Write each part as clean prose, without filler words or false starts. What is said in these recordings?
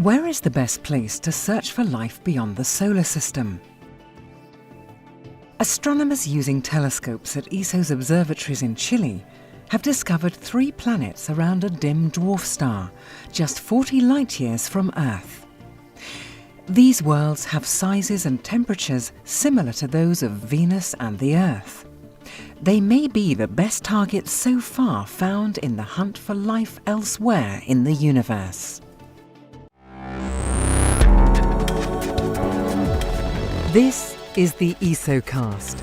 Where is the best place to search for life beyond the solar system? Astronomers using telescopes at ESO's observatories in Chile have discovered 3 planets around a dim dwarf star, just 40 light-years from Earth. These worlds have sizes and temperatures similar to those of Venus and the Earth. They may be the best targets so far found in the hunt for life elsewhere in the universe. This is the ESOcast.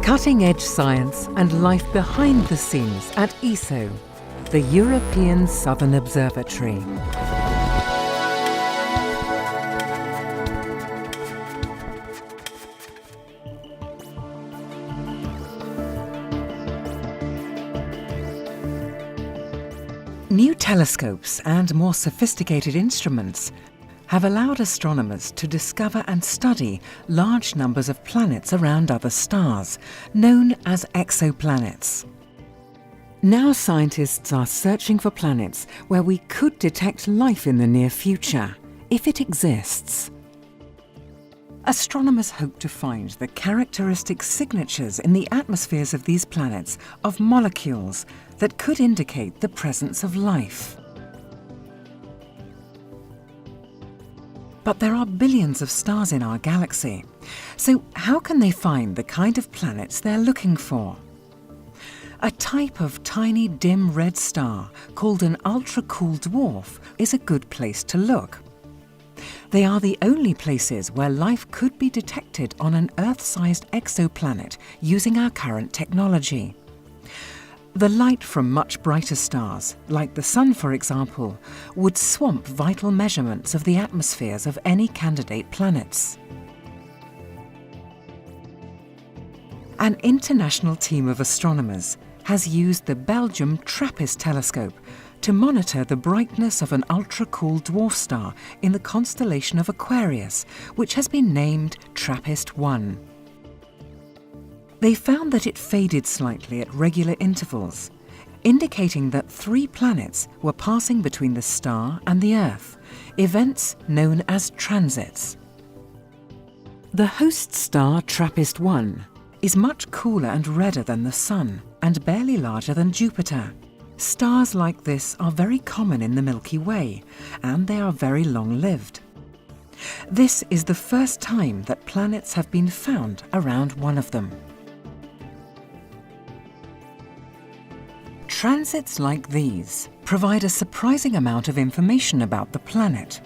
Cutting-edge science and life behind the scenes at ESO, the European Southern Observatory. New telescopes and more sophisticated instruments have allowed astronomers to discover and study large numbers of planets around other stars, known as exoplanets. Now scientists are searching for planets where we could detect life in the near future, if it exists. Astronomers hope to find the characteristic signatures in the atmospheres of these planets of molecules that could indicate the presence of life. But there are billions of stars in our galaxy, so how can they find the kind of planets they're looking for? A type of tiny dim red star called an ultracool dwarf is a good place to look. They are the only places where life could be detected on an Earth-sized exoplanet using our current technology. The light from much brighter stars, like the Sun for example, would swamp vital measurements of the atmospheres of any candidate planets. An international team of astronomers has used the Belgium TRAPPIST telescope to monitor the brightness of an ultracool dwarf star in the constellation of Aquarius, which has been named TRAPPIST-1. They found that it faded slightly at regular intervals, indicating that 3 planets were passing between the star and the Earth, events known as transits. The host star TRAPPIST-1 is much cooler and redder than the Sun and barely larger than Jupiter. Stars like this are very common in the Milky Way, and they are very long-lived. This is the first time that planets have been found around one of them. Transits like these provide a surprising amount of information about the planet.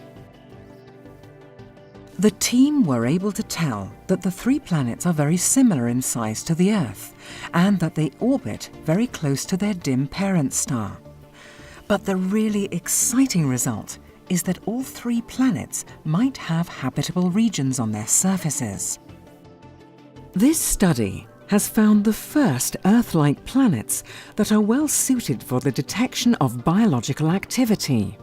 The team were able to tell that the 3 planets are very similar in size to the Earth and that they orbit very close to their dim parent star. But the really exciting result is that all 3 planets might have habitable regions on their surfaces. This study has found the first Earth-like planets that are well suited for the detection of biological activity.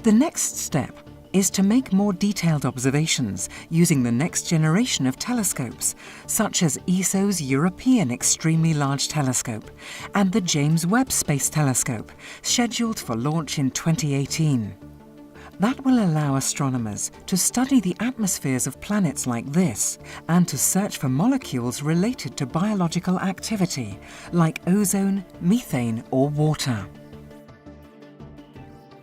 The next step is to make more detailed observations using the next generation of telescopes, such as ESO's European Extremely Large Telescope and the James Webb Space Telescope, scheduled for launch in 2018. That will allow astronomers to study the atmospheres of planets like this and to search for molecules related to biological activity, like ozone, methane, or water.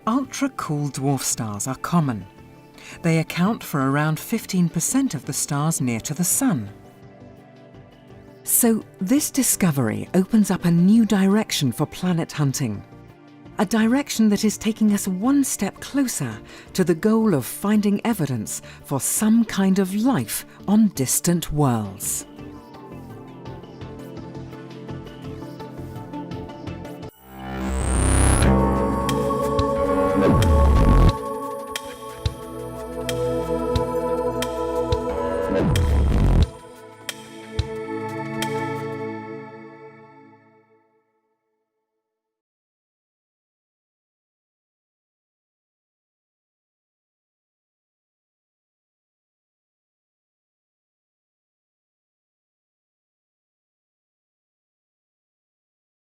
Ultracool dwarf stars are common. They account for around 15% of the stars near to the Sun. So this discovery opens up a new direction for planet hunting. A direction that is taking us one step closer to the goal of finding evidence for some kind of life on distant worlds.